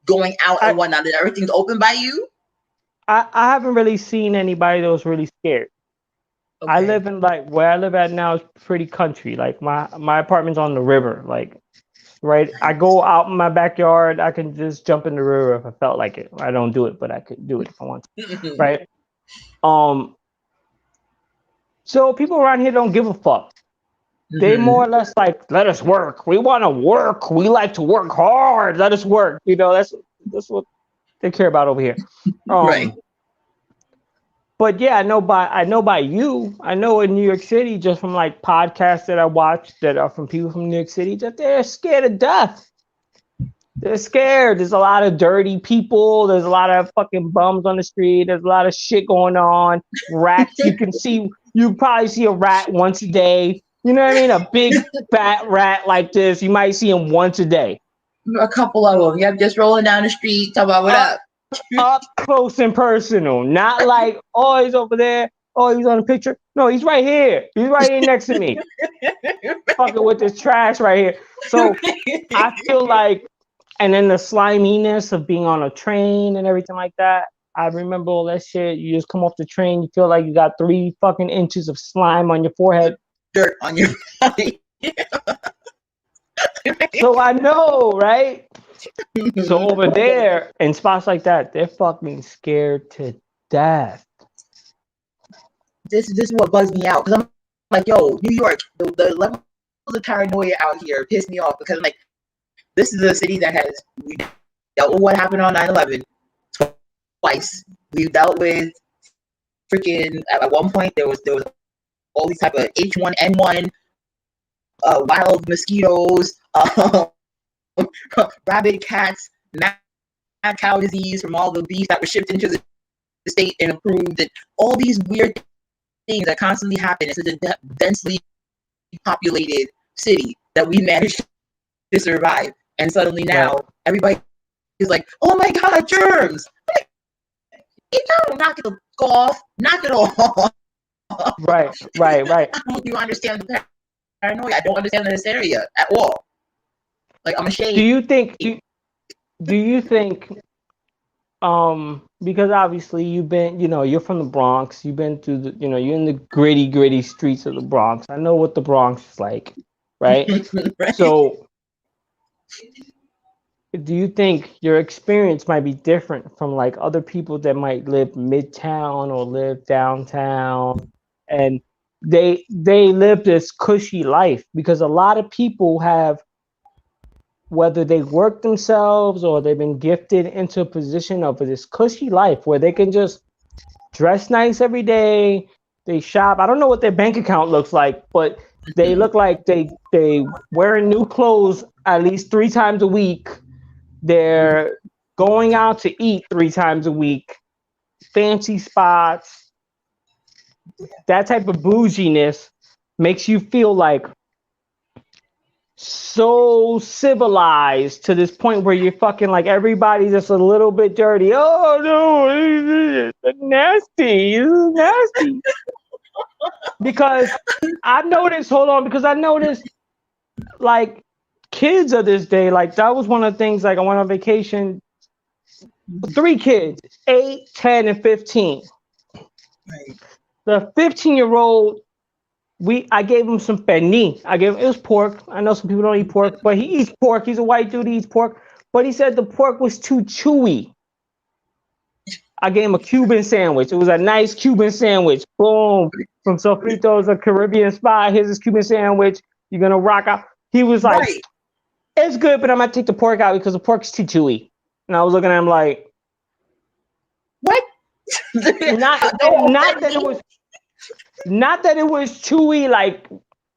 going out and whatnot? Everything's open by you? I haven't really seen anybody that was really scared. Okay. I live in where I live at now is pretty country. Like my apartment's on the river. Like, right. I go out in my backyard. I can just jump in the river if I felt like it. I don't do it, but I could do it if I want to. Right. So people around here don't give a fuck. They more or less like, let us work. We want to work. We like to work hard. Let us work. That's what they care about over here. Right. But yeah, I know by you. I know in New York City, just from like podcasts that I watch that are from people from New York City, that they're scared to death. They're scared. There's a lot of dirty people. There's a lot of fucking bums on the street. There's a lot of shit going on. Rats. You probably see a rat once a day. You know what I mean? A big fat rat like this, you might see him once a day. A couple of them. Yep, just rolling down the street, talking about what up. Up close and personal. Not like, oh, he's over there. Oh, he's on the picture. No, he's right here. He's right here next to me. Fucking with this trash right here. So I feel like, and then the sliminess of being on a train and everything like that. I remember all that shit. You just come off the train, you feel like you got 3 fucking inches of slime on your forehead. Dirt on your body. So I know, right? So over there, in spots like that, they're fucking scared to death. This is what bugs me out, because I'm like, yo, New York, the level of paranoia out here pissed me off, because I'm like, this is a city that has dealt with what happened on 9/11 twice. We've dealt with freaking, at one point there was all these type of H1N1 wild mosquitoes, rabid cats, mad cow disease from all the beef that was shipped into the state and approved, and all these weird things that constantly happen in such a densely populated city that we managed to survive. And suddenly now everybody is like, oh my god, germs. Like, you don't knock it off. Right. I don't know if you understand the paranoia. I don't understand this area at all. Like, I'm ashamed. Do you think because obviously you've been, you're from the Bronx, you've been through the, you're in the gritty streets of the Bronx. I know what the Bronx is like, right? Right. So do you think your experience might be different from like other people that might live midtown or live downtown, and they live this cushy life? Because a lot of people have, whether they work themselves or they've been gifted into a position of this cushy life where they can just dress nice every day, they shop. I don't know what their bank account looks like, but they look like they wearing new clothes at least 3 times a week. They're going out to eat 3 times a week, fancy spots. That type of bouginess makes you feel like so civilized to this point where you're fucking like everybody's just a little bit dirty. Oh no, it's nasty. This is nasty. Because I noticed, hold on, because I noticed like kids of this day, like that was one of the things, like I went on vacation, 3 kids, 8, 10, and 15. Right. The 15-year-old, I gave him some pernil. It was pork. I know some people don't eat pork, but he eats pork. He's a white dude, he eats pork. But he said the pork was too chewy. I gave him a Cuban sandwich. It was a nice Cuban sandwich. Boom. From Sofrito's, a Caribbean spot. Here's his Cuban sandwich. You're going to rock out. He was like, right. It's good, but I'm going to take the pork out because the pork's too chewy. And I was looking at him like, what? not that it was chewy like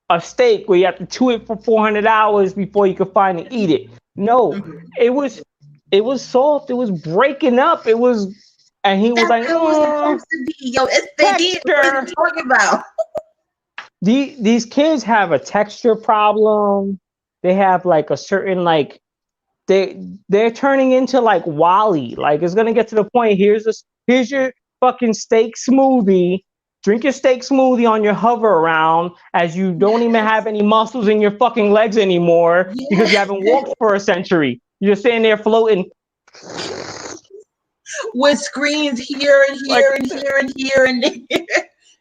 a steak where you have to chew it for 400 hours before you can finally eat it. No, it was soft. It was breaking up. It was, and he was like, "Oh, supposed to be, yo, it's big. What are you talking about?" These kids have a texture problem. They have like a certain like they're turning into like Wally. Like it's gonna get to the point. Here's your fucking steak smoothie. Drink your steak smoothie on your hover around as you don't even have any muscles in your fucking legs anymore because you haven't walked for a century. You're just sitting there floating. With screens here and here and here and here and there.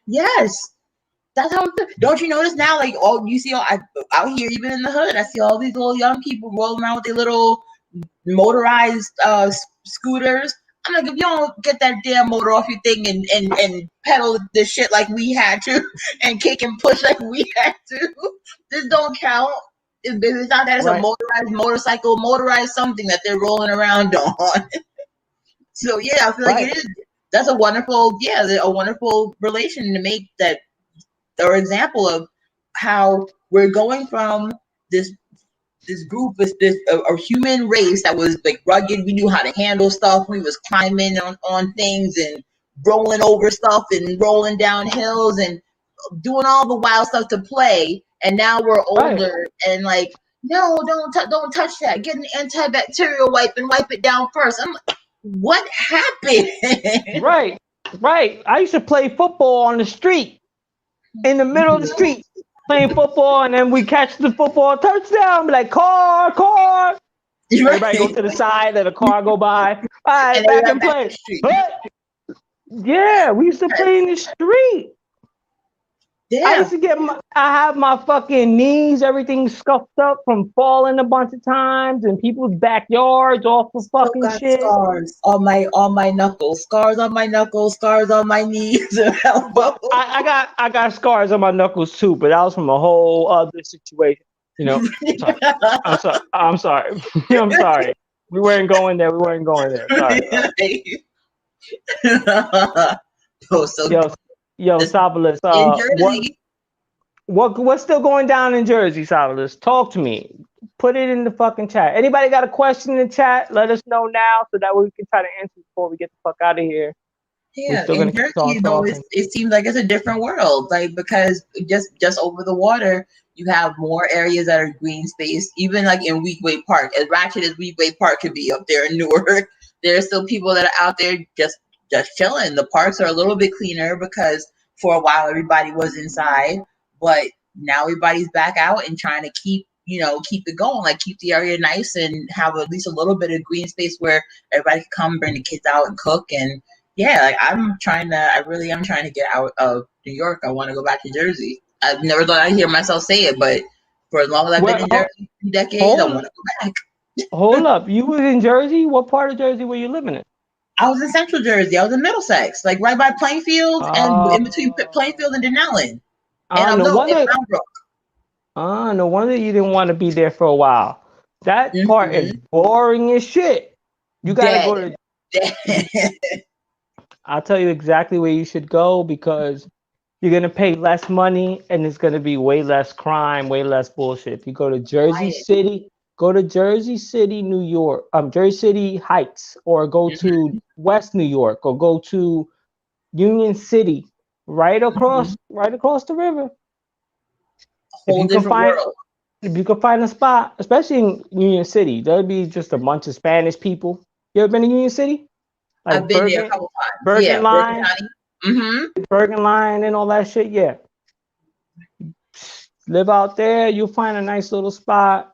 Yes. That's how. Don't you notice now? Like, you see out here, even in the hood, I see all these little young people rolling around with their little motorized scooters. I'm like, if you don't get that damn motor off your thing and pedal the shit like we had to, and kick and push like we had to, this don't count. It's not that it's a motorized motorcycle, motorized something that they're rolling around on. So yeah, I feel like it is. That's a wonderful relation to make that. Or example of how we're going from this group, this a human race that was like rugged. We knew how to handle stuff. We was climbing on things and rolling over stuff and rolling down hills and doing all the wild stuff to play. And now we're older and like, no, don't touch that. Get an antibacterial wipe and wipe it down first. I'm like, what happened? Right. I used to play football on the street. In the middle of the street, playing football, and then we catch the football touchdown. Be like, car. Everybody go to the side, let a car go by. All right, back and play. Yeah, we used to play in the street. Yeah. I have my fucking knees, everything scuffed up from falling a bunch of times in people's backyards off of fucking shit. Scars on my knuckles, scars on my knuckles, scars on my knees and elbows. I got scars on my knuckles too, but that was from a whole other situation. You know, I'm sorry. I'm sorry. We weren't going there. Sorry. Yo, Savalas, what's still going down in Jersey, Savalas? Talk to me. Put it in the fucking chat. Anybody got a question in the chat? Let us know now so that way we can try to answer before we get the fuck out of here. Yeah, in Jersey, though, it seems like it's a different world. Like, because just over the water, you have more areas that are green space. Even like in Weequahic Park, as ratchet as Weequahic Park could be up there in Newark, there are still people that are out there just chilling. The parks are a little bit cleaner because for a while everybody was inside, but now everybody's back out and trying to keep it going, like keep the area nice and have at least a little bit of green space where everybody can come bring the kids out and cook. And yeah, like I really am trying to get out of New York. I want to go back to Jersey. I've never thought I'd hear myself say it, but for as long as I've been in Jersey, 2 decades, I want to go back. Hold up, you was in Jersey? What part of Jersey were you living in? I was in Central Jersey. I was in Middlesex, like right by Plainfield and Uh, in between Plainfield and Denellen. And no in wonder. Mount Brook. No wonder you didn't want to be there for a while. That part is boring as shit. You gotta Dead. go to. Dead. I'll tell you exactly where you should go because you're gonna pay less money and it's gonna be way less crime, way less bullshit. If you go to Jersey Quiet. City, go to Jersey City, New York, Jersey City Heights, or go to West New York, or go to Union City, right across the river. If Whole you can different find world. if you can find a spot, especially in Union City, there'll be just a bunch of Spanish people. You ever been to Union City? I've Like been there a couple times. Bergen Yeah, Bergen Line, County. Mm-hmm. Bergen Line, and all that shit. Yeah, live out there. You'll find a nice little spot.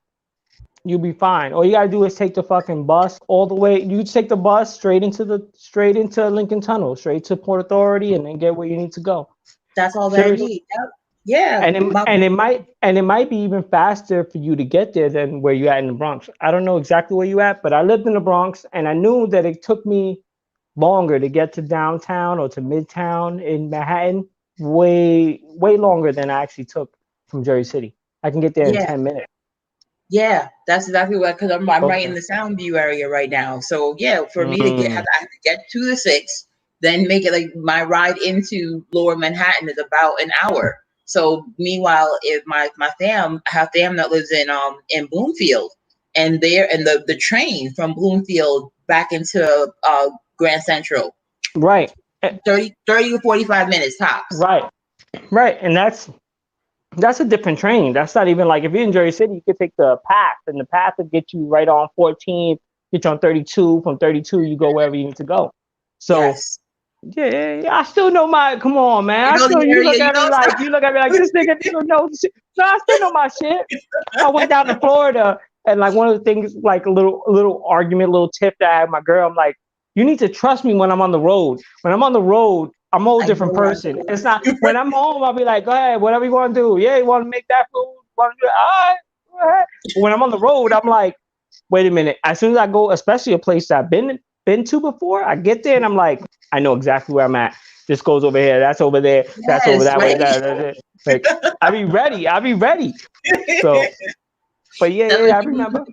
You'll be fine. All you gotta do is take the fucking bus all the way. You take the bus straight into Lincoln Tunnel, straight to Port Authority, and then get where you need to go. That's all that I Seriously. need. Yep. Yeah. And it might be even faster for you to get there than where you at in the Bronx. I don't know exactly where you at, but I lived in the Bronx and I knew that it took me longer to get to downtown or to Midtown in Manhattan, way longer than I actually took from Jersey City. I can get there in 10 minutes. Yeah, that's exactly what, because I'm right in the Soundview area right now. So yeah, for me to I have to get to the 6, then make it like my ride into Lower Manhattan is about an hour. So meanwhile, if I have fam that lives in Bloomfield, and the train from Bloomfield back into Grand Central, right, 30 to 45 minutes tops. Right, and that's a different train. That's not even like if you're in Jersey City, you could take the path, and the path would get you right on 14, get you on 32. From 32, you go wherever you need to go. So, yes. yeah, I still know my. Come on, man. You look at me like this nigga knows shit. No, I still know my shit. I went down to Florida, and like one of the things, like a little argument, little tip that I had with my girl. I'm like, you need to trust me when I'm on the road. When I'm on the road, I'm a whole different person. It's not when I'm home, I'll be like, go ahead, whatever you want to do. Yeah, you want to make that food? Want to do it? All right, go ahead. But when I'm on the road, I'm like, wait a minute. As soon as I go, especially a place that I've been to before, I get there and I'm like, I know exactly where I'm at. This goes over here. That's over there. That's over that way. Like, I'll be ready. So, but yeah, I remember.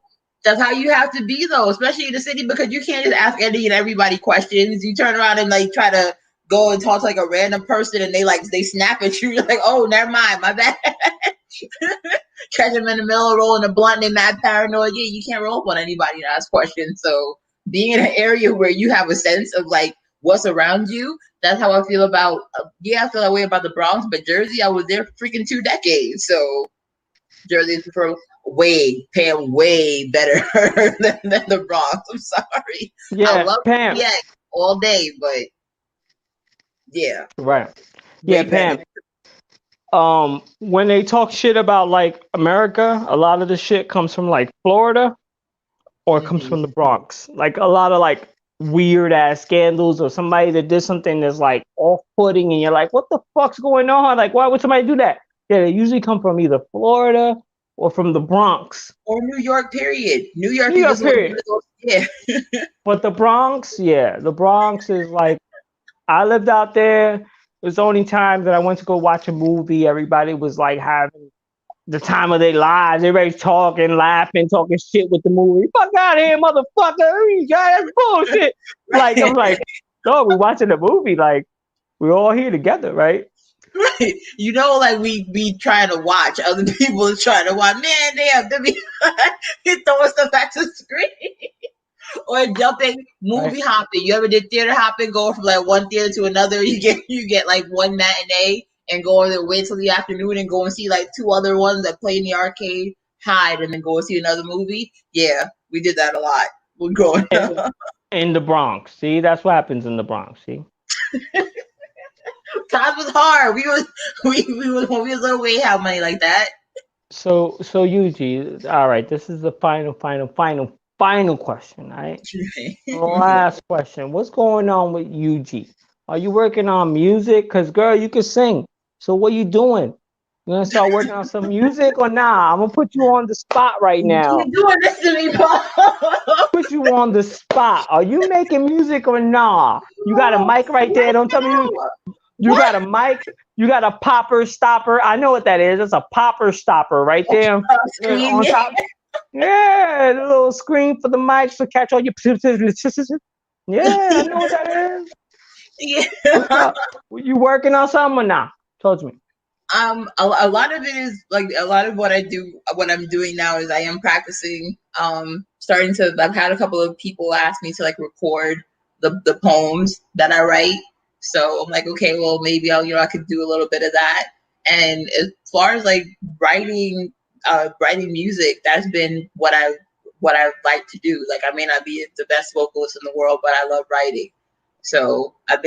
That's how you have to be though, especially in the city, because you can't just ask any and everybody questions. You turn around and like try to go and talk to like a random person, and they snap at you. You're like, oh, never mind, my bad. Catch them in the middle of rolling a blunt and mad paranoid. Yeah, you can't roll up on anybody and ask questions. So being in an area where you have a sense of like what's around you, that's how I feel about. I feel that way about the Bronx, but Jersey, I was there freaking 2 decades, so Jersey is paying way better than the Bronx. I'm sorry. Yeah, I love Pam. PX all day, but yeah. Right. Yeah, Pam. When they talk shit about like America, a lot of the shit comes from like Florida or it comes from the Bronx. Like a lot of like weird ass scandals or somebody that did something that's like off-putting and you're like, what the fuck's going on? Like, why would somebody do that? Yeah, they usually come from either Florida or from the Bronx. Or New York, period. New York period. Yeah. But the Bronx is like, I lived out there. It was the only time that I went to go watch a movie. Everybody was like having the time of their lives. Everybody's talking, laughing, talking shit with the movie. Fuck out of here, motherfucker. That's bullshit. Like, I'm like, no, we're watching the movie. Like, we're all here together, right? Right. You know, like we trying to watch. Other people are trying to watch. Man, they have to be throwing stuff at the screen. Or jumping, movie hopping. You ever did theater hopping, going from like one theater to another? You get like one matinee and go and then wait till the afternoon and go and see like 2 other ones that play in the arcade, hide, and then go and see another movie. Yeah, we did that a lot. We're going in the Bronx. See, that's what happens in the Bronx. See, times was hard. We was when we was little. We had money like that. So Yuji, all right. This is the final question. All right. Last question. What's going on with Yuji? Are you working on music? Cause girl, you can sing. So what you doing? You gonna start working on some music or nah? I'm gonna put you on the spot right now. Keep doing this to me, Paul. Put you on the spot. Are you making music or nah? You got a mic right there. Don't tell me you got a mic. You got a popper stopper. I know what that is. It's a popper stopper right there Screen, on top. Yeah, the little screen for the mics to catch all your. Yeah, I know what that is. yeah. What's up? You working on something or not? Talk to me. A lot of it is like a lot of what I do, what I'm doing now is I am practicing. I've had a couple of people ask me to like record the poems that I write. So I'm like, okay, well maybe I could do a little bit of that. And as far as like writing music, that's been what I like to do. Like I may not be the best vocalist in the world, but I love writing. So I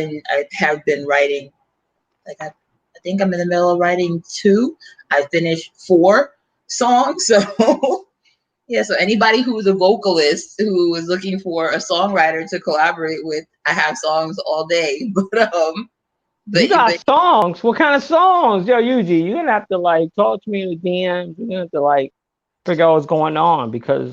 have been writing. Like I think I'm in the middle of writing 2. I finished 4 songs. So yeah, so anybody who's a vocalist who is looking for a songwriter to collaborate with, I have songs all day. You got songs. What kind of songs? Yo, Yuji, you're gonna have to like talk to me in the DMs. You're gonna have to like figure out what's going on because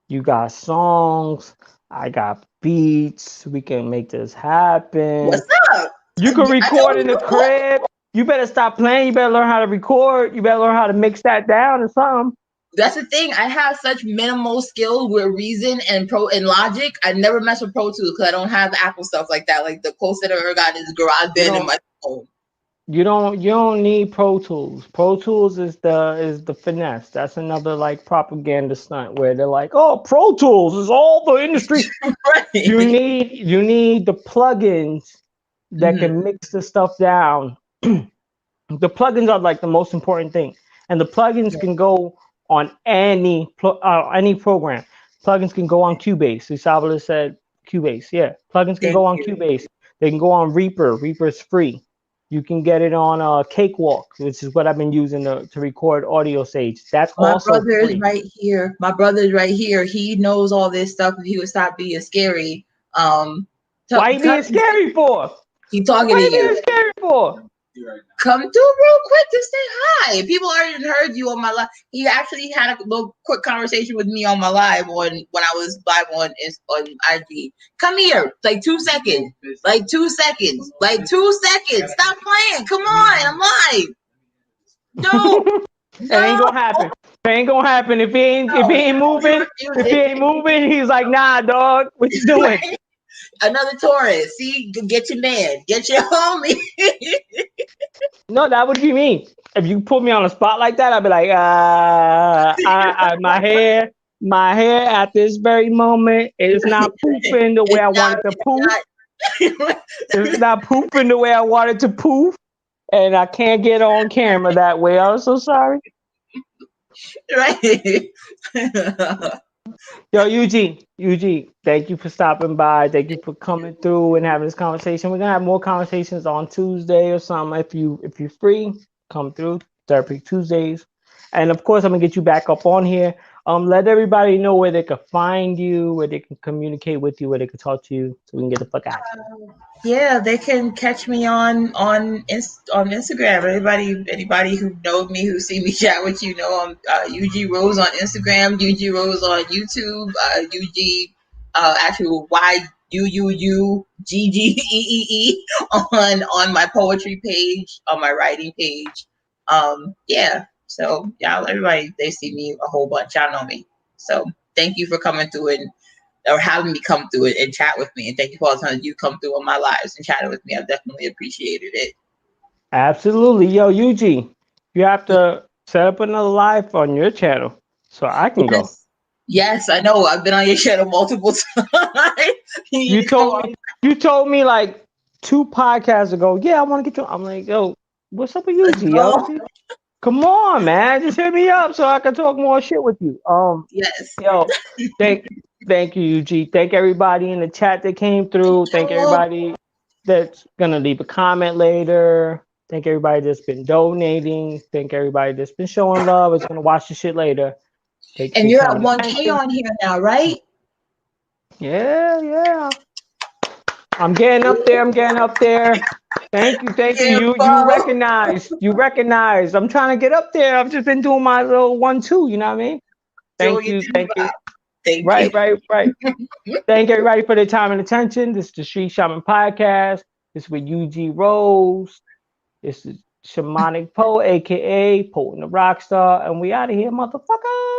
you got songs. I got beats. We can make this happen. What's up? You can record in the crib. You better stop playing. You better learn how to record. You better learn how to mix that down or something. That's the thing. I have such minimal skills with Reason and Logic. I never mess with Pro Tools because I don't have Apple stuff like that. Like the closest I've ever gotten is GarageBand and my phone. You don't need Pro Tools. Pro Tools is the finesse. That's another like propaganda stunt where they're like, oh, Pro Tools is all the industry. Right. You need the plugins that can mix the stuff down. The plugins are like the most important thing, and the plugins can go on any program. Plugins can go on Cubase. Isabella said Cubase. Yeah, plugins can go on Cubase. They can go on Reaper. Reaper's free. You can get it on Cakewalk, which is what I've been using to record audio stage. That's also free. My brother is right here. My brother's right here. He knows all this stuff. If he would stop being scary. Why are you being scary for? He talking to you. What are you being scary for? Come through real quick to say hi. People already heard you on my live. He actually had a little quick conversation with me on my live when I was live on IG. Come here, like 2 seconds. Like 2 seconds. Like 2 seconds. Stop playing. Come on, I'm live. No. It ain't gonna happen. It ain't gonna happen. If he ain't moving, he's like, nah, dog. What you doing? Another Taurus. See, get your man, get your homie. No, that would be me. If you put me on a spot like that, I'd be like, my hair at this very moment is not poofing the way I want it to poof. It's not poofing the way I want it to poof, and I can't get on camera that way. I'm so sorry. Right. Yo, Eugene, thank you for stopping by. Thank you for coming through and having this conversation. We're gonna have more conversations on Tuesday or something. If you're free, come through Therapy Tuesdays. And of course, I'm gonna get you back up on here. Let everybody know where they can find you, where they can communicate with you, where they can talk to you, so we can get the fuck out. Yeah, they can catch me on Instagram. Anybody who knows me, who see me chat with you, know I'm UG Rose on Instagram, UG Rose on YouTube, UG actually YUUUGGEE on my poetry page, on my writing page. Yeah. So yeah, everybody, they see me a whole bunch. Y'all know me. So thank you for coming through or having me come through it and chat with me. And thank you for all the time you come through on my lives and chatted with me. I've definitely appreciated it. Absolutely. Yo, Yuji, you have to set up another live on your channel so I can go. Yes, I know. I've been on your channel multiple times. You told me like 2 podcasts ago, yeah, I want to get you. I'm like, yo, what's up with Yuji, yo? Come on, man. Just hit me up so I can talk more shit with you. Yes. Yo, thank you, UG. Thank everybody in the chat that came through. Thank everybody that's gonna leave a comment later. Thank everybody that's been donating. Thank everybody that's been showing love. It's gonna watch the shit later. And you're at 1K on here now, right? Yeah. I'm getting up there. Thank you. Yeah, You recognize. I'm trying to get up there. I've just been doing my little 1-2. You know what I mean? Thank you. Thank you. Right. Thank everybody for their time and attention. This is the Street Shaman podcast. This is with UG Rose. This is Shamanic Poe, aka Potent the Rockstar, and we out of here, motherfucker.